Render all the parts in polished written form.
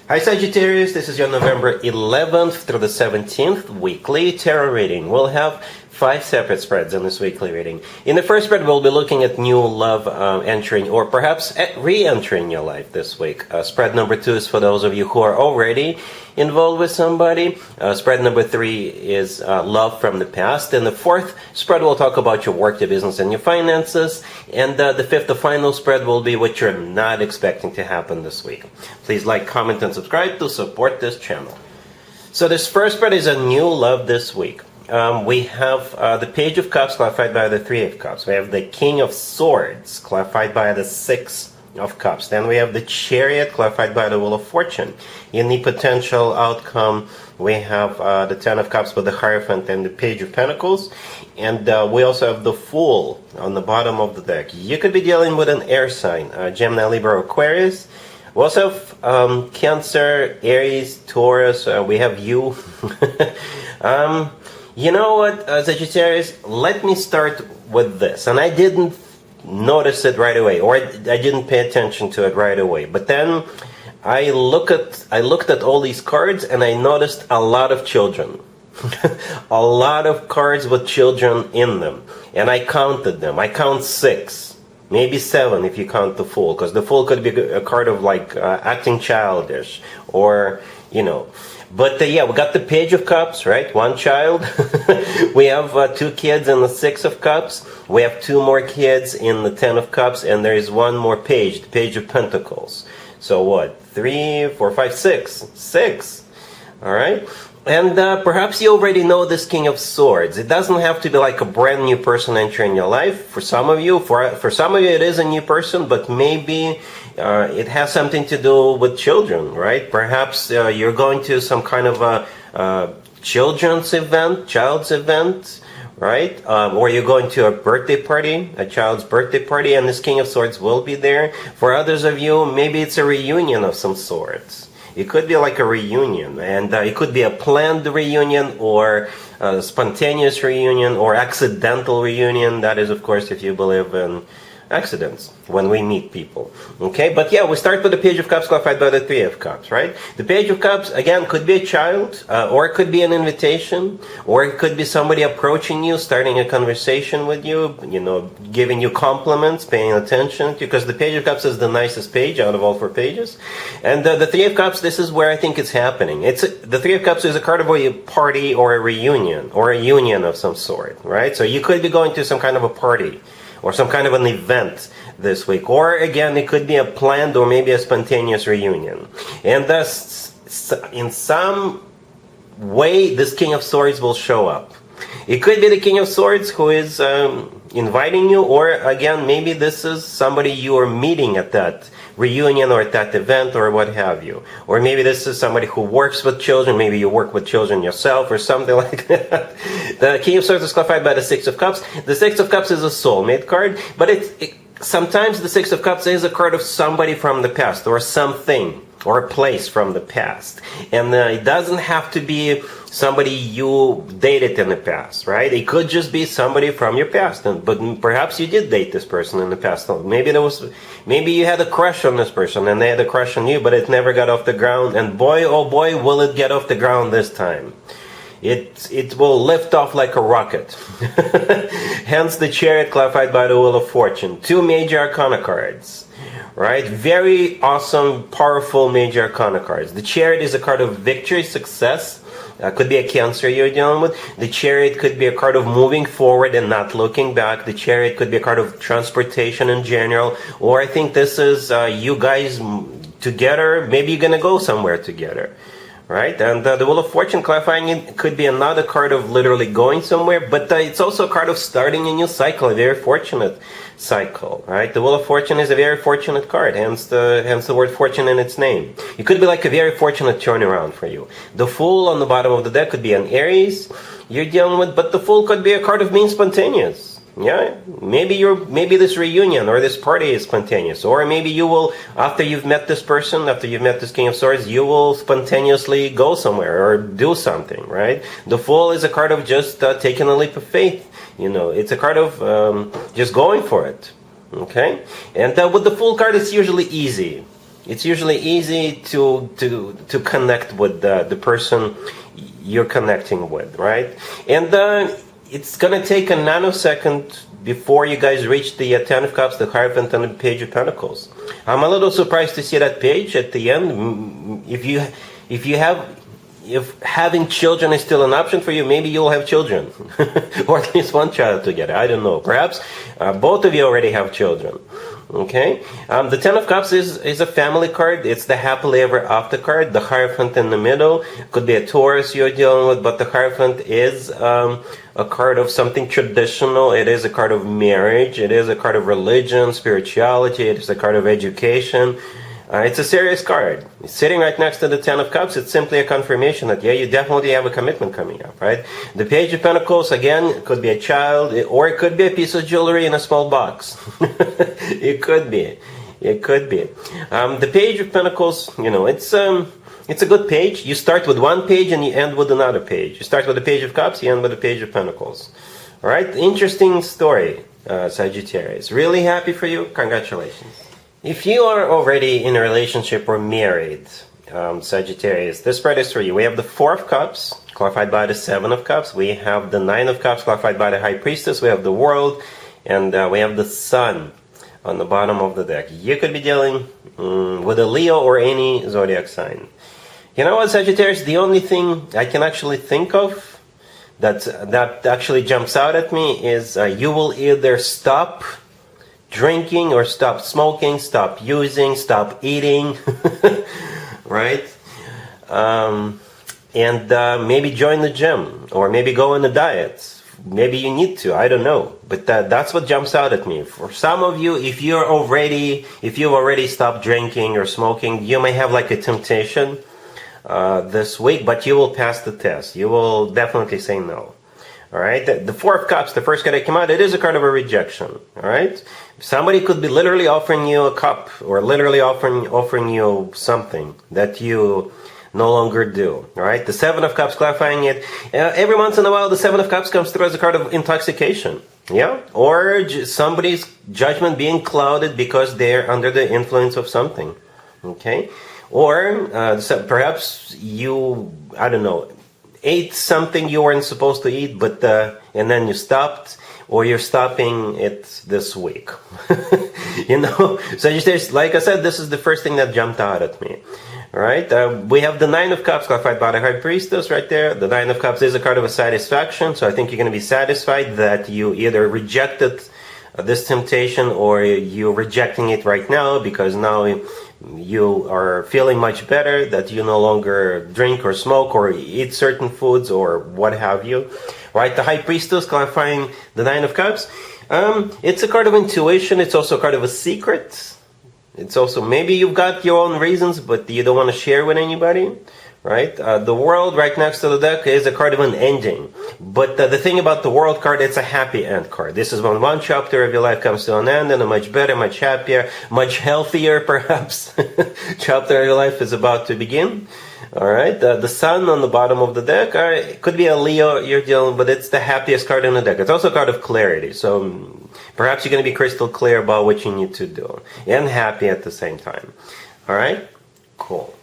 Hi Sagittarius, this is your November 11th through the 17th weekly tarot reading. We'll have 5 separate spreads in this weekly reading. In the first spread, we'll be looking at new love entering or perhaps re-entering your life this week. Spread number 2 is for those of you who are already involved with somebody. Spread number 3 is love from the past. And the fourth spread will talk about your work, your business, and your finances. And the fifth, the final spread, will be what you're not expecting to happen this week. Please like, comment, and subscribe to support this channel. So this first spread is a new love this week. We have the Page of Cups clarified by the Three of Cups. We have the King of Swords clarified by the Six of Cups. Then we have the Chariot clarified by the Wheel of Fortune. In the potential outcome, we have the Ten of Cups with the Hierophant and the Page of Pentacles. And we also have the Fool on the bottom of the deck. You could be dealing with an air sign, Gemini, Libra, Aquarius. We also have Cancer, Aries, Taurus. We have you. You know what, Sagittarius, let me start with this. And I didn't notice it right away, or I didn't pay attention to it right away. But then I looked at all these cards and I noticed a lot of children. A lot of cards with children in them. And I counted them. I count 6. Maybe 7 if you count the Fool. Because the Fool could be a card of like acting childish. Or, you know. But yeah, we got the Page of Cups, right? 1 child. We have 2 kids in the Six of Cups. We have 2 more kids in the Ten of Cups. And there is 1 more page, the Page of Pentacles. So what? 3, 4, 5, 6. 6. All right? And perhaps you already know this King of Swords. It doesn't have to be like a brand new person entering your life. For some of you, for some of you it is a new person, but maybe it has something to do with children, right? Perhaps you're going to some kind of a child's event, right? Or you're going to a birthday party, a child's birthday party, and this King of Swords will be there. For others of you, maybe it's a reunion of some sorts. It could be like a reunion, and it could be a planned reunion or a spontaneous reunion or accidental reunion. That is, of course, if you believe in accidents when we meet people. Okay, but yeah, we start with the Page of Cups clarified by the Three of Cups, right? The Page of Cups, again, could be a child, or it could be an invitation, or it could be somebody approaching you, starting a conversation with you, you know, giving you compliments, paying attention to you, because the Page of Cups is the nicest page out of all 4 pages. And the Three of Cups, this is where I think it's happening. The Three of Cups is a card of a party or a reunion, or a union of some sort, right? So you could be going to some kind of a party, or some kind of an event this week. Or again, it could be a planned or maybe a spontaneous reunion. And thus, in some way, this King of Swords will show up. It could be the King of Swords who is inviting you, or again, maybe this is somebody you are meeting at that reunion or at that event or what have you. Or maybe this is somebody who works with children, maybe you work with children yourself or something like that. The King of Swords is clarified by the Six of Cups. The Six of Cups is a soulmate card, but sometimes the Six of Cups is a card of somebody from the past or something or a place from the past. And it doesn't have to be somebody you dated in the past, right? It could just be somebody from your past, but perhaps you did date this person in the past. Maybe you had a crush on this person and they had a crush on you, but it never got off the ground. And boy, oh boy, will it get off the ground this time. It will lift off like a rocket. Hence the Chariot clarified by the Wheel of Fortune. 2 major arcana cards. Right? Very awesome, powerful major arcana cards. The Chariot is a card of victory, success. Could be a Cancer you're dealing with. The Chariot could be a card of moving forward and not looking back. The Chariot could be a card of transportation in general. Or I think this is you guys together. Maybe you're going to go somewhere together. Right? And the Wheel of Fortune clarifying it could be another card of literally going somewhere, but it's also a card of starting a new cycle, a very fortunate cycle, right? The Wheel of Fortune is a very fortunate card, hence the word fortune in its name. It could be like a very fortunate turnaround for you. The Fool on the bottom of the deck could be an Aries you're dealing with, but the Fool could be a card of being spontaneous. Yeah, maybe this reunion or this party is spontaneous, or maybe you will, after you've met this person, after you've met this King of Swords, you will spontaneously go somewhere or do something, right? The Fool is a card of just taking a leap of faith. You know, it's a card of just going for it. Okay, and with the Fool card, it's usually easy. it's usually easy to connect with the person you're connecting with, right? And it's gonna take a nanosecond before you guys reach the Ten of Cups, the Hierophant, and the Page of Pentacles. I'm a little surprised to see that page at the end. If having children is still an option for you, maybe you'll have children, or at least one child together. I don't know. Perhaps both of you already have children. Okay, the Ten of Cups is a family card. It's the happily ever after card. The Hierophant in the middle could be a Taurus you're dealing with, but the Hierophant is a card of something traditional. It is a card of marriage. It is a card of religion, spirituality. It is a card of education. It's a serious card. It's sitting right next to the Ten of Cups. It's simply a confirmation that, yeah, you definitely have a commitment coming up, right? The Page of Pentacles, again, could be a child, or it could be a piece of jewelry in a small box. It could be. It could be. The Page of Pentacles, you know, it's a good page. You start with one page and you end with another page. You start with the Page of Cups, you end with the Page of Pentacles. All right? Interesting story, Sagittarius. Really happy for you. Congratulations. If you are already in a relationship or married, Sagittarius, this spread is for you. We have the Four of Cups, clarified by the Seven of Cups. We have the Nine of Cups, clarified by the High Priestess. We have the World, and we have the Sun on the bottom of the deck. You could be dealing with a Leo or any Zodiac sign. You know what, Sagittarius? The only thing I can actually think of that actually jumps out at me is you will either stop drinking or stop smoking, stop using, stop eating, right? And maybe join the gym, or maybe go on a diet. Maybe you need to, I don't know. But that's what jumps out at me. For some of you, if you've already stopped drinking or smoking, you may have like a temptation this week, but you will pass the test. You will definitely say no. All right, the Four of Cups, the first card that came out, it is a card of a rejection. All right, somebody could be literally offering you a cup, or literally offering you something that you no longer do. All right, the Seven of Cups, clarifying it. Every once in a while, the Seven of Cups comes through as a card of intoxication. Yeah, or somebody's judgment being clouded because they're under the influence of something. Okay, or perhaps you, I don't know, ate something you weren't supposed to eat, but and then you stopped, or you're stopping it this week. You know, so just, like I said, this is the first thing that jumped out at me. All right, we have the Nine of Cups, clarified by the High Priestess right there. The Nine of Cups is a card of a satisfaction, so I think you're going to be satisfied that you either rejected this temptation, or you're rejecting it right now because now you are feeling much better, that you no longer drink or smoke or eat certain foods or what have you. Right, the High Priestess, clarifying the Nine of Cups. It's a card of intuition. It's also a card of a secret. It's also, maybe you've got your own reasons, but you don't want to share with anybody. Right, the World right next to the deck is a card of an ending. But the thing about the World card, it's a happy end card. This is when one chapter of your life comes to an end, and a much better, much happier, much healthier, perhaps, chapter of your life is about to begin. All right, the Sun on the bottom of the deck, it could be a Leo you're dealing, but it's the happiest card in the deck. It's also a card of clarity, so perhaps you're going to be crystal clear about what you need to do, and happy at the same time. All right, cool.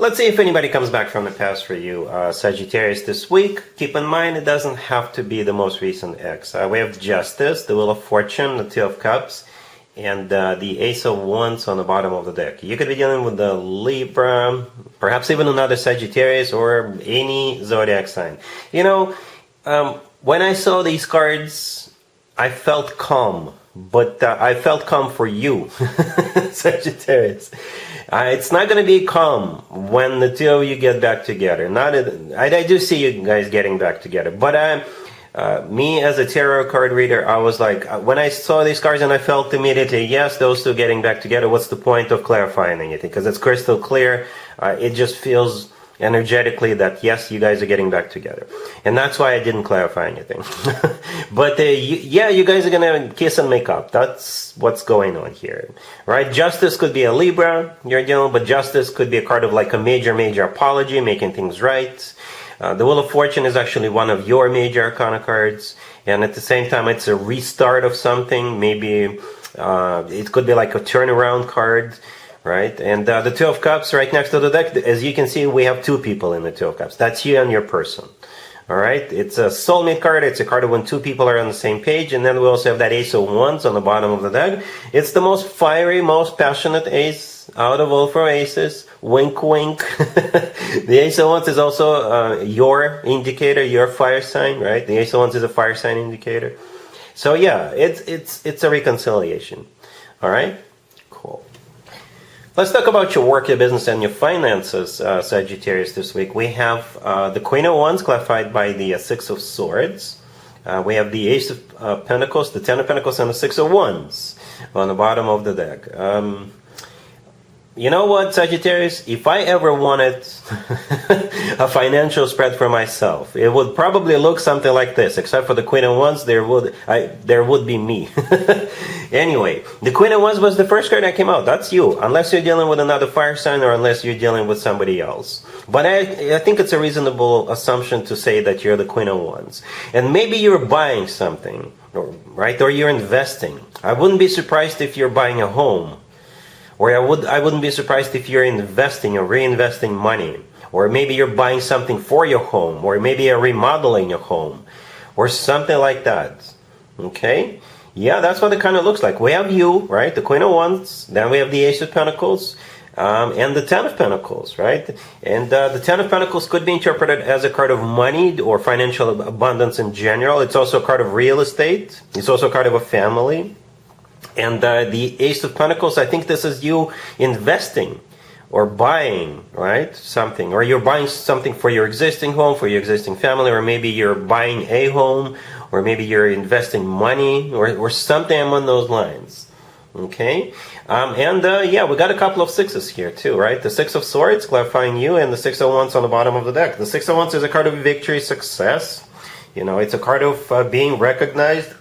Let's see if anybody comes back from the past for you, Sagittarius, this week. Keep in mind, it doesn't have to be the most recent ex. We have Justice, the Wheel of Fortune, the Two of Cups, and the Ace of Wands on the bottom of the deck. You could be dealing with the Libra, perhaps even another Sagittarius, or any Zodiac sign. You know, when I saw these cards, I felt calm. But I felt calm for you, Sagittarius. It's not going to be calm when the two of you get back together. I do see you guys getting back together. But me as a tarot card reader, I was like, when I saw these cards and I felt immediately, yes, those two getting back together, what's the point of clarifying anything? Because it's crystal clear. It just feels energetically that yes, you guys are getting back together, and that's why I didn't clarify anything. But yeah, you guys are gonna kiss and make up. That's what's going on here, right? Justice could be a Libra you're dealing, but Justice could be a card of like a major apology, making things right. The Wheel of Fortune is actually one of your major arcana cards, and at the same time, it's a restart of something. Maybe it could be like a turnaround card. right? And the Two of Cups right next to the deck, as you can see, we have two people in the Two of Cups. That's you and your person. All right, it's a soulmate card. It's a card of when two people are on the same page. And then we also have that Ace of Wands on the bottom of the deck. It's the most fiery, most passionate ace out of all four aces. Wink, wink. The Ace of Wands is also your indicator, your fire sign, right? The Ace of Wands is a fire sign indicator. So yeah, it's a reconciliation. All right, cool. Let's talk about your work, your business, and your finances, Sagittarius, this week. We have the Queen of Wands clarified by the Six of Swords. We have the Ace of Pentacles, the Ten of Pentacles, and the Six of Wands on the bottom of the deck. You know what, Sagittarius? If I ever wanted a financial spread for myself, it would probably look something like this. Except for the Queen of Wands, there would be me. Anyway, the Queen of Wands was the first card that came out. That's you, unless you're dealing with another fire sign or unless you're dealing with somebody else. But I think it's a reasonable assumption to say that you're the Queen of Wands. And maybe you're buying something, right? Or you're investing. I wouldn't be surprised if you're buying a home. Or I wouldn't be surprised if you're investing or reinvesting money. Or maybe you're buying something for your home. Or maybe you're remodeling your home. Or something like that. Okay? Yeah, that's what it kind of looks like. We have you, right? The Queen of Wands. Then we have the Ace of Pentacles. And the Ten of Pentacles, right? And the Ten of Pentacles could be interpreted as a card of money or financial abundance in general. It's also a card of real estate. It's also a card of a family. And the Ace of Pentacles, I think this is you investing or buying, right? Something. Or you're buying something for your existing home, for your existing family, or maybe you're buying a home, or maybe you're investing money, or something along those lines. Okay? Yeah, we got a couple of sixes here too, right? The Six of Swords clarifying you, and the Six of Wands on the bottom of the deck. The Six of Wands is a card of victory, success. You know, it's a card of being recognized.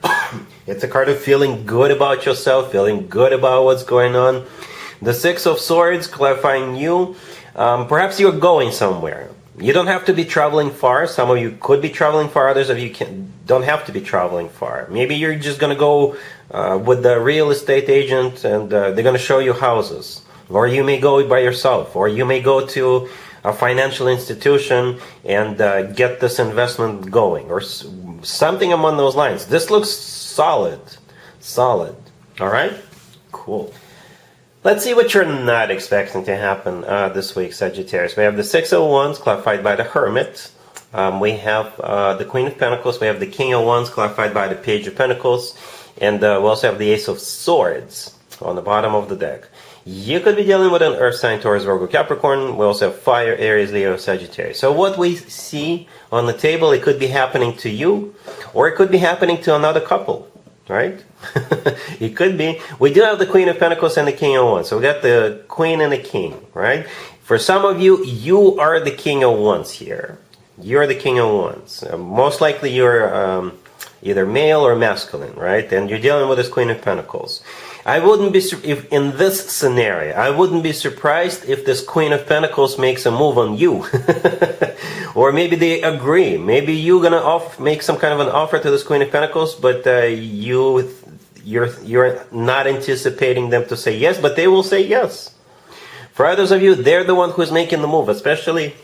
It's a card of feeling good about yourself, feeling good about what's going on. The Six of Swords clarifying you. Perhaps you're going somewhere. You don't have to be traveling far. Some of you could be traveling far. Others of you don't have to be traveling far. Maybe you're just going to go with the real estate agent and they're going to show you houses. Or you may go by yourself. Or you may go to a financial institution and get this investment going. Or something among those lines. This looks solid. Solid. All right? Cool. Let's see what you're not expecting to happen this week, Sagittarius. We have the Six of Wands clarified by the Hermit. We have the Queen of Pentacles. We have the King of Wands clarified by the Page of Pentacles. And we also have the Ace of Swords on the bottom of the deck. You could be dealing with an Earth sign, Taurus, Virgo, Capricorn. We also have Fire, Aries, Leo, Sagittarius. So what we see on the table, it could be happening to you, or it could be happening to another couple, right? It could be. We do have the Queen of Pentacles and the King of Wands. So we got the Queen and the King, right? For some of you, you are the King of Wands here. You're the King of Wands. Most likely you're either male or masculine, right? And you're dealing with this Queen of Pentacles. I wouldn't be if in this scenario, I wouldn't be surprised if this Queen of Pentacles makes a move on you, or maybe they agree. Maybe you're gonna make some kind of an offer to this Queen of Pentacles, but you're not anticipating them to say yes, but they will say yes. For others of you, they're the one who's making the move, especially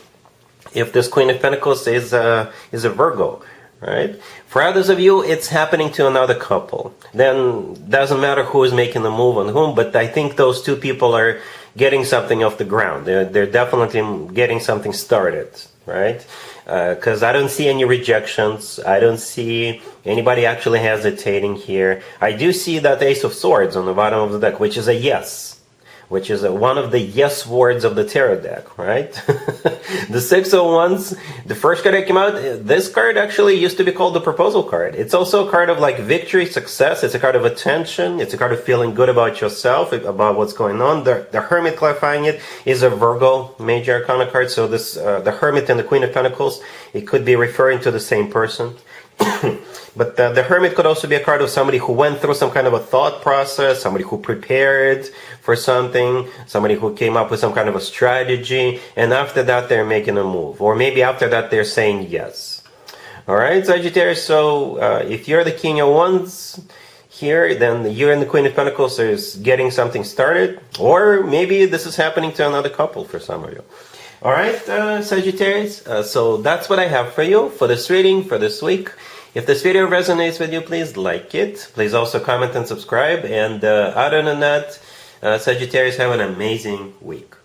if this Queen of Pentacles is a Virgo. Right? For others of you, it's happening to another couple. Then doesn't matter who is making the move on whom, but I think those two people are getting something off the ground. They're definitely getting something started, right? Because I don't see any rejections. I don't see anybody actually hesitating here. I do see that Ace of Swords on the bottom of the deck, which is a yes. Which is one of the yes words of the tarot deck, right? The Six of Wands, the first card that came out, this card actually used to be called the proposal card. It's also a card of like victory, success. It's a card of attention. It's a card of feeling good about yourself, about what's going on. The Hermit clarifying it is a Virgo major arcana card. So this the Hermit and the Queen of Pentacles, it could be referring to the same person. But the Hermit could also be a card of somebody who went through some kind of a thought process, somebody who prepared for something, somebody who came up with some kind of a strategy, and after that they're making a move. Or maybe after that they're saying yes. Alright, Sagittarius, so if you're the King of Wands, here, then you and the Queen of Pentacles is getting something started, or maybe this is happening to another couple for some of you. All right, Sagittarius, so that's what I have for you for this reading for this week. If this video resonates with you, please like it. Please also comment and subscribe. And other than that, Sagittarius, have an amazing week.